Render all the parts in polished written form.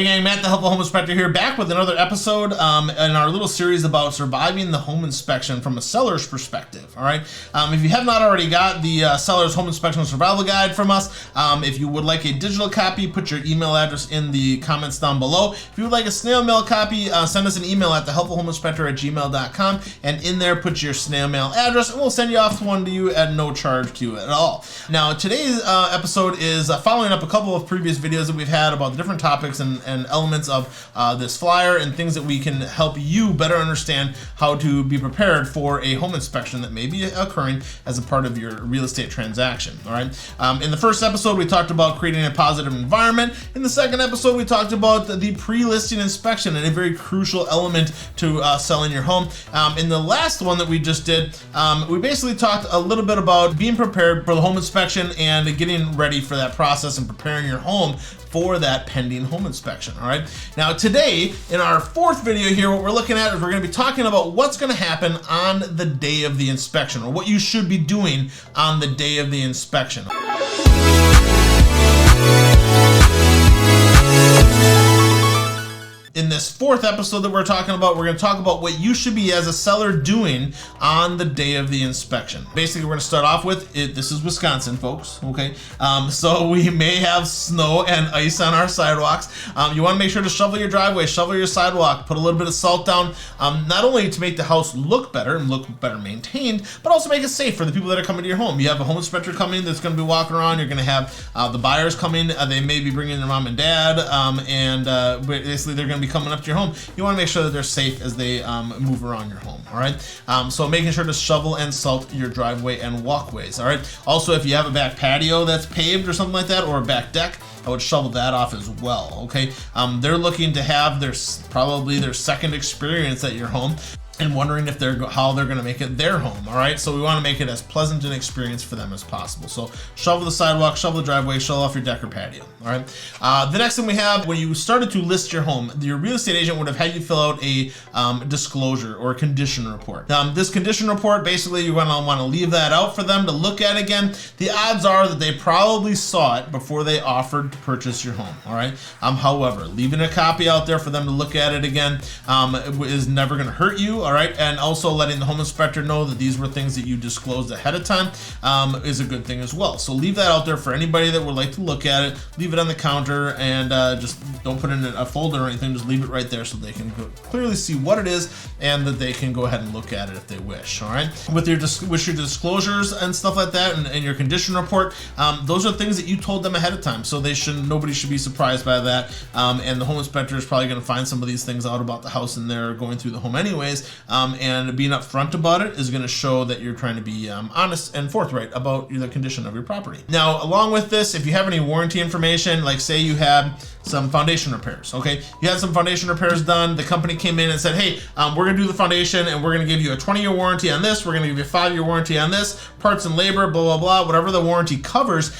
Hey gang, Matt the Helpful Home Inspector here, back with another episode in our little series about surviving the home inspection from a seller's perspective. All right, if you have not already got the seller's home inspection survival guide from us, if you would like a digital copy, put your email address in the comments down below. If you would like a snail mail copy, send us an email at thehelpfulhomeinspector@gmail.com, and in there put your snail mail address, and we'll send you off one to you at no charge to you at all. Now today's episode is following up a couple of previous videos that we've had about the different topics and elements of this flyer and things that we can help you better understand how to be prepared for a home inspection that may be occurring as a part of your real estate transaction. All right. In the first episode, we talked about creating a positive environment. In the second episode, we talked about the pre-listing inspection and a very crucial element to selling your home. In the last one that we just did, we basically talked a little bit about being prepared for the home inspection and getting ready for that process and preparing your home for that pending home inspection. All right. Now today, in our fourth video here, what we're looking at is we're going to be talking about what's going to happen on the day of the inspection, or what you should be doing on the day of the inspection. In this fourth episode that we're talking about, we're going to talk about what you should be as a seller doing on the day of the inspection. Basically, we're going to start off with it. This is Wisconsin, folks. Okay, so we may have snow and ice on our sidewalks. You want to make sure to shovel your driveway, shovel your sidewalk, put a little bit of salt down, not only to make the house look better and look better maintained, but also make it safe for the people that are coming to your home. You have a home inspector coming that's going to be walking around. You're going to have the buyers coming. They may be bringing their mom and dad, and basically they're going to be coming up to your home. You want to make sure that they're safe as they move around your home. All right. So making sure to shovel and salt your driveway and walkways. All right. Also, if you have a back patio that's paved or something like that, or a back deck, I would shovel that off as well. Okay. They're looking to have probably their second experience at your home, and wondering if how they're going to make it their home. All right, so we want to make it as pleasant an experience for them as possible. So shovel the sidewalk, shovel the driveway, shovel off your deck or patio. All right. The next thing we have, when you started to list your home, your real estate agent would have had you fill out a disclosure or a condition report. This condition report, basically you're going to want to leave that out for them to look at again. The odds are that they probably saw it before they offered to purchase your home. All right. However, leaving a copy out there for them to look at it again is never going to hurt you. All right, and also letting the home inspector know that these were things that you disclosed ahead of time is a good thing as well. So leave that out there for anybody that would like to look at it. Leave it on the counter, and just don't put it in a folder or anything. Just leave it right there so they can clearly see what it is, and that they can go ahead and look at it if they wish. All right, with your disclosures and stuff like that, and your condition report, those are things that you told them ahead of time, so nobody should be surprised by that. And the home inspector is probably going to find some of these things out about the house, and they're going through the home anyways. And being upfront about it is going to show that you're trying to be honest and forthright about the condition of your property. Now, along with this, if you have any warranty information, like say you had some foundation repairs, okay? You had some foundation repairs done. The company came in and said, hey, we're going to do the foundation, and we're going to give you a 20-year warranty on this. We're going to give you a 5-year warranty on this, parts and labor, blah, blah, blah, whatever the warranty covers.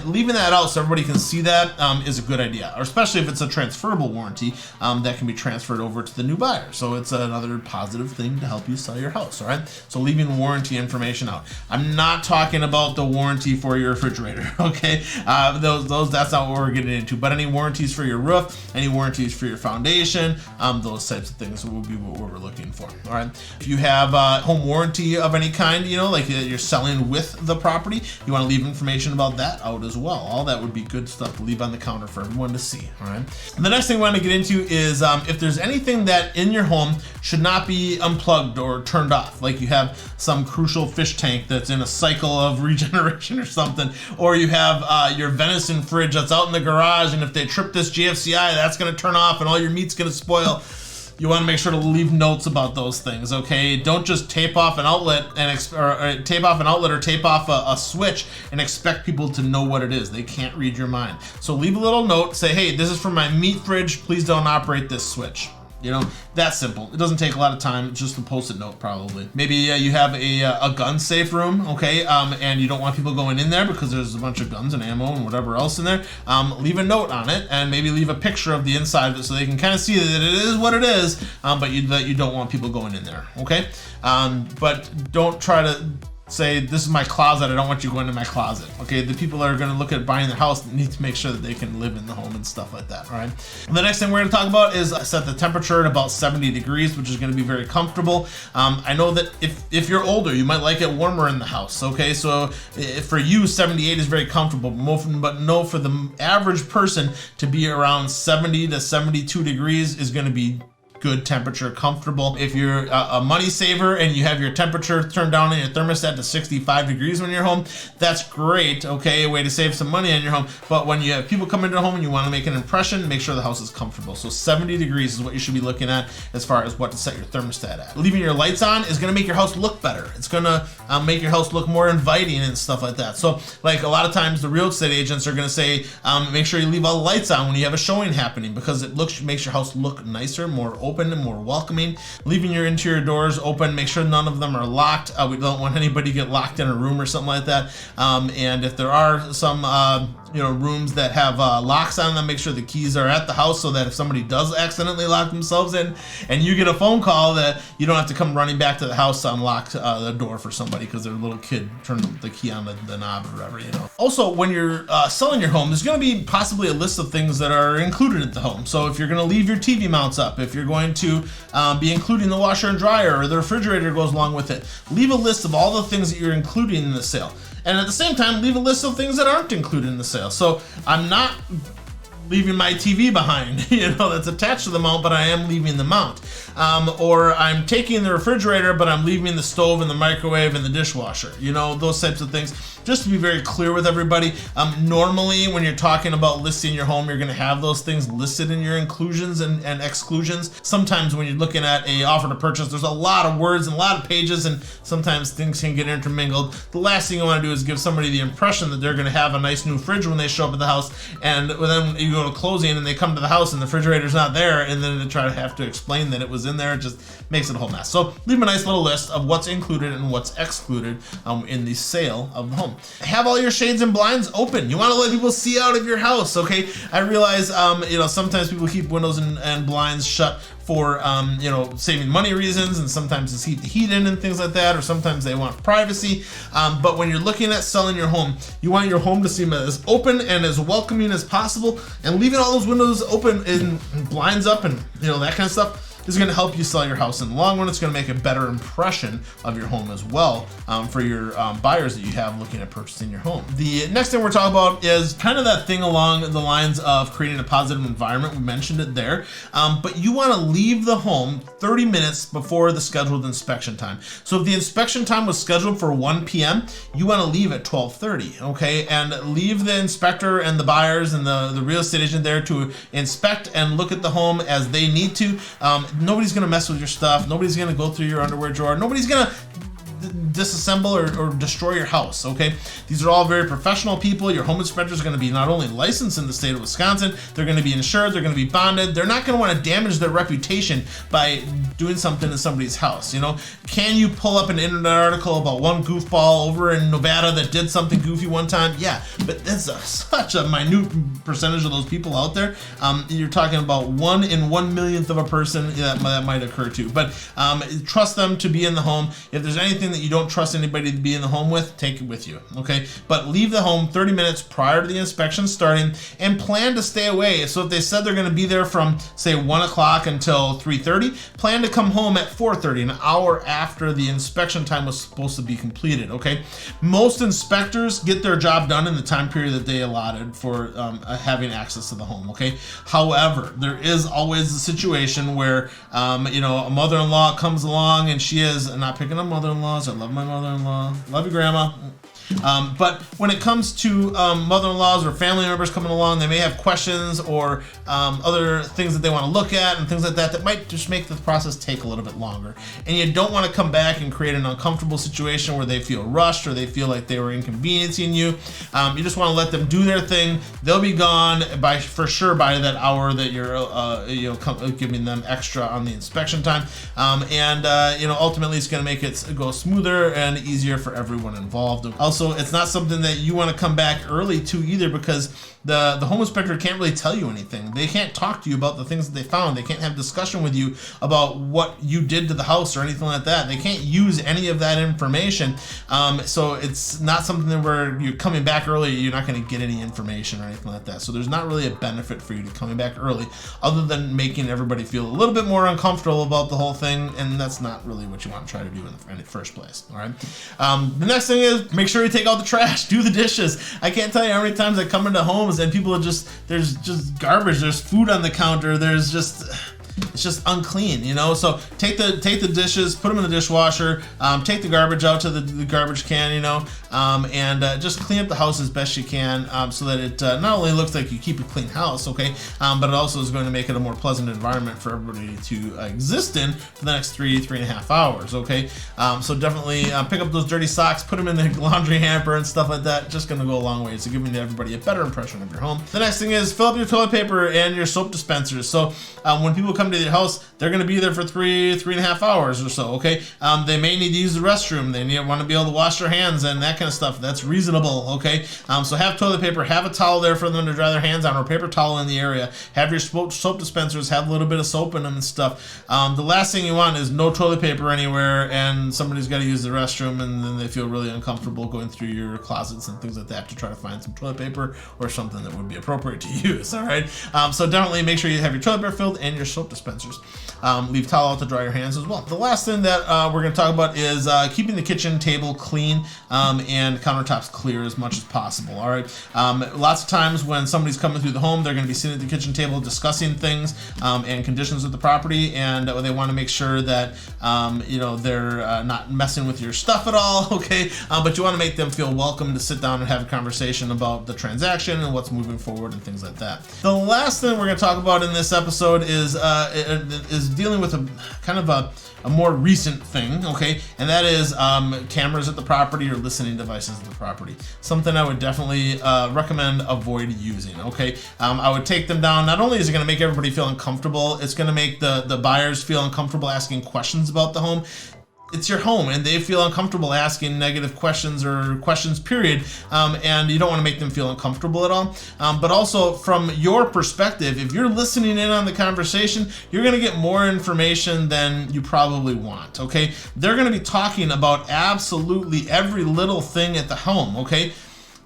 Leaving that out so everybody can see that is a good idea, or especially if it's a transferable warranty that can be transferred over to the new buyer. So it's another positive thing to help you sell your house. All right. So leaving warranty information out. I'm not talking about the warranty for your refrigerator. Okay. That's not what we're getting into, but any warranties for your roof, any warranties for your foundation, those types of things will be what we're looking for. All right. If you have a home warranty of any kind, like you're selling with the property, you want to leave information about that out as well. All that would be good stuff to leave on the counter for everyone to see. All right. The next thing we want to get into is if there's anything that in your home should not be unplugged or turned off, like you have some crucial fish tank that's in a cycle of regeneration or something, or you have your venison fridge that's out in the garage, and if they trip this GFCI, that's going to turn off and all your meat's going to spoil. You want to make sure to leave notes about those things, okay? Don't just tape off an outlet or tape off a switch and expect people to know what it is. They can't read your mind. So leave a little note, say, hey, this is for my meat fridge. Please don't operate this switch. That's simple. It doesn't take a lot of time. It's just a post-it note, probably. Maybe you have a gun safe room, okay, and you don't want people going in there because there's a bunch of guns and ammo and whatever else in there. Leave a note on it, and maybe leave a picture of the inside of it so they can kind of see that it is what it is, but you don't want people going in there, okay? But don't try to say, this is my closet, I don't want you going to my closet. Okay, the people that are going to look at buying their house need to make sure that they can live in the home and stuff like that. All right. The next thing we're going to talk about is set the temperature at about 70 degrees, which is going to be very comfortable. I know that if you're older, you might like it warmer in the house. Okay, so for you, 78 is very comfortable, but no, for the average person, to be around 70 to 72 degrees is going to be good temperature, comfortable. If you're a money saver and you have your temperature turned down in your thermostat to 65 degrees when you're home, that's great. Okay, a way to save some money in your home. But when you have people come into the home and you want to make an impression, make sure the house is comfortable. So 70 degrees is what you should be looking at as far as what to set your thermostat at. Leaving your lights on is going to make your house look better. It's going to make your house look more inviting and stuff like that. So like a lot of times the real estate agents are going to say, make sure you leave all the lights on when you have a showing happening, because it makes your house look nicer, more open and more welcoming. Leaving your interior doors open, make sure none of them are locked. We don't want anybody to get locked in a room or something like that. And if there are some rooms that have locks on them, make sure the keys are at the house, so that if somebody does accidentally lock themselves in and you get a phone call, that you don't have to come running back to the house to unlock the door for somebody because their little kid turned the key on the knob or whatever. Also, when you're selling your home, there's going to be possibly a list of things that are included at the home. So if you're going to leave your TV mounts up, if you're going to be including the washer and dryer, or the refrigerator goes along with it, leave a list of all the things that you're including in the sale. And at the same time, leave a list of things that aren't included in the sale. So I'm not leaving my TV behind, that's attached to the mount, but I am leaving the mount. Or I'm taking the refrigerator, but I'm leaving the stove and the microwave and the dishwasher, those types of things. Just to be very clear with everybody, normally when you're talking about listing your home, you're going to have those things listed in your inclusions and exclusions. Sometimes when you're looking at a offer to purchase, there's a lot of words and a lot of pages, and sometimes things can get intermingled. The last thing you want to do is give somebody the impression that they're going to have a nice new fridge when they show up at the house, and then you go to closing and they come to the house and the refrigerator's not there, and then they try to have to explain that it was in there. It just makes it a whole mess. So leave a nice little list of what's included and what's excluded in the sale of the home. Have all your shades and blinds open. You want to let people see out of your house, okay? I realize, sometimes people keep windows and blinds shut for, saving money reasons, and sometimes it's heat the heat in and things like that, or sometimes they want privacy. But when you're looking at selling your home, you want your home to seem as open and as welcoming as possible, and leaving all those windows open and blinds up and, that kind of stuff is going to help you sell your house in the long run. It's going to make a better impression of your home as well for your buyers that you have looking at purchasing your home. The next thing we're talking about is kind of that thing along the lines of creating a positive environment. We mentioned it there, but you want to leave the home 30 minutes before the scheduled inspection time. So if the inspection time was scheduled for 1 p.m., you want to leave at 12:30, okay? And leave the inspector and the buyers and the real estate agent there to inspect and look at the home as they need to. Nobody's going to mess with your stuff. Nobody's going to go through your underwear drawer. Nobody's going to disassemble or destroy your house, okay? These are all very professional people. Your home inspector is going to be not only licensed in the state of Wisconsin, they're going to be insured, they're going to be bonded. They're not going to want to damage their reputation by doing something in somebody's house, Can you pull up an internet article about one goofball over in Nevada that did something goofy one time? Yeah, but that's such a minute percentage of those people out there. You're talking about 1 in 1/1,000,000th of a person that might occur to. But trust them to be in the home. If there's anything that you don't trust anybody to be in the home with, take it with you, okay? But leave the home 30 minutes prior to the inspection starting, and plan to stay away. So if they said they're going to be there from, say, 1 o'clock until 3:30, plan to come home at 4:30, an hour after the inspection time was supposed to be completed, okay? Most inspectors get their job done in the time period that they allotted for having access to the home, okay? However, there is always a situation where, a mother-in-law comes along, and she is, not picking on mother-in-laws, I love my mother-in-law, love you, grandma. But when it comes to mother-in-laws or family members coming along, they may have questions or other things that they want to look at and things like that might just make the process take a little bit longer. And you don't want to come back and create an uncomfortable situation where they feel rushed or they feel like they were inconveniencing you. You just want to let them do their thing. They'll be gone for sure by that hour that you're giving them extra on the inspection time. Ultimately it's going to make it go smoother and easier for everyone involved. Also, also, it's not something that you want to come back early to either, because the home inspector can't really tell you anything. They can't talk to you about the things that they found. They can't have discussion with you about what you did to the house or anything like that. They can't use any of that information. So it's not something where you're coming back early, you're not going to get any information or anything like that. So there's not really a benefit for you to coming back early, other than making everybody feel a little bit more uncomfortable about the whole thing, and that's not really what you want to try to do in the first place. All right. The next thing is, make sure you take out the trash, do the dishes. I can't tell you how many times I come into homes and people are there's just garbage, there's food on the counter, it's just unclean, you know. So take the dishes, put them in the dishwasher, take the garbage out to the garbage can, you know, and just clean up the house as best you can, so that it not only looks like you keep a clean house, okay, but it also is going to make it a more pleasant environment for everybody to exist in for the next 3.5 hours, okay. So definitely pick up those dirty socks, put them in the laundry hamper and stuff like that. Just going to go a long way to giving everybody a better impression of your home. The next thing is, fill up your toilet paper and your soap dispensers. So when people come to your house, they're going to be there for 3.5 hours or so, okay. They may need to use the restroom, they want to be able to wash their hands and that kind of stuff. That's reasonable, okay. So have toilet paper, have a towel there for them to dry their hands on, or a paper towel in the area. Have your soap dispensers, have a little bit of soap in them and stuff. The last thing you want is no toilet paper anywhere and somebody's got to use the restroom, and then they feel really uncomfortable going through your closets and things like that to try to find some toilet paper or something that would be appropriate to use. All right. So definitely make sure you have your toilet paper filled and your soap dispensers. Leave towel out to dry your hands as well. The last thing that we're going to talk about is keeping the kitchen table clean and countertops clear as much as possible. All right. Lots of times when somebody's coming through the home, they're going to be sitting at the kitchen table discussing things and conditions of the property, and they want to make sure that you know, they're not messing with your stuff at all, okay. But you want to make them feel welcome to sit down and have a conversation about the transaction and what's moving forward and things like that. The last thing we're going to talk about in this episode is dealing with a kind of a more recent thing, okay, and that is cameras at the property or listening devices at the property. Something I would definitely recommend avoid using, okay. I would take them down. Not only is it going to make everybody feel uncomfortable, it's going to make the buyers feel uncomfortable asking questions about the home. It's your home and they feel uncomfortable asking negative questions or questions, period, and you don't want to make them feel uncomfortable at all. But also from your perspective, if you're listening in on the conversation, you're going to get more information than you probably want, okay? They're going to be talking about absolutely every little thing at the home, okay?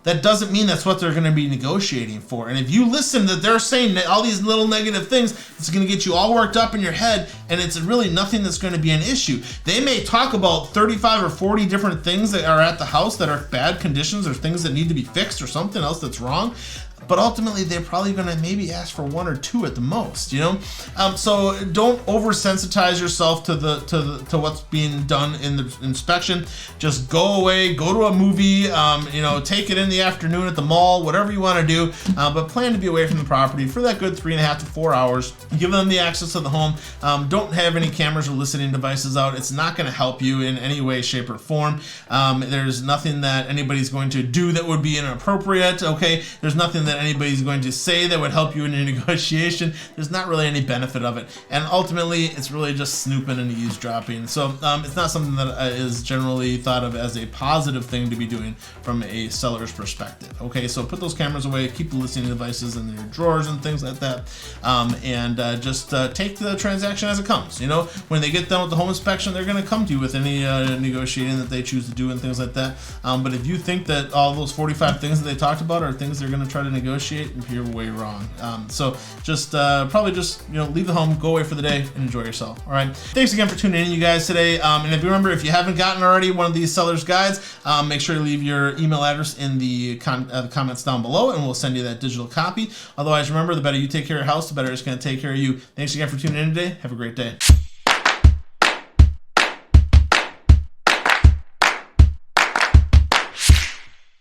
That doesn't mean that's what they're going to be negotiating for. And if you listen that they're saying all these little negative things, it's going to get you all worked up in your head, and it's really nothing that's going to be an issue. They may talk about 35 or 40 different things that are at the house that are bad conditions or things that need to be fixed or something else that's wrong. But ultimately, they're probably going to maybe ask for 1 or 2 at the most, you know. So don't oversensitize yourself to what's being done in the inspection. Just go away, go to a movie, you know, take it in the afternoon at the mall, whatever you want to do. But plan to be away from the property for that good 3.5 to 4 hours. Give them the access to the home. Don't have any cameras or listening devices out. It's not going to help you in any way, shape, or form. There's nothing that anybody's going to do that would be inappropriate. Okay, there's nothing that anybody's going to say that would help you in your negotiation. There's not really any benefit of it, and ultimately it's really just snooping and eavesdropping. So it's not something that is generally thought of as a positive thing to be doing from a seller's perspective. Okay, so put those cameras away, keep the listening devices in your drawers and things like that, and just take the transaction as it comes. You know, when they get done with the home inspection, they're going to come to you with any negotiating that they choose to do and things like that. But if you think that all those 45 things that they talked about are things they're going to try to negotiate, you're way wrong. So just probably just, you know, leave the home, go away for the day, and enjoy yourself. All right. Thanks again for tuning in, you guys, today. And if you remember, if you haven't gotten already one of these seller's guides, make sure to leave your email address in the comments down below, and we'll send you that digital copy. Otherwise, remember, the better you take care of your house, the better it's going to take care of you. Thanks again for tuning in today. Have a great day.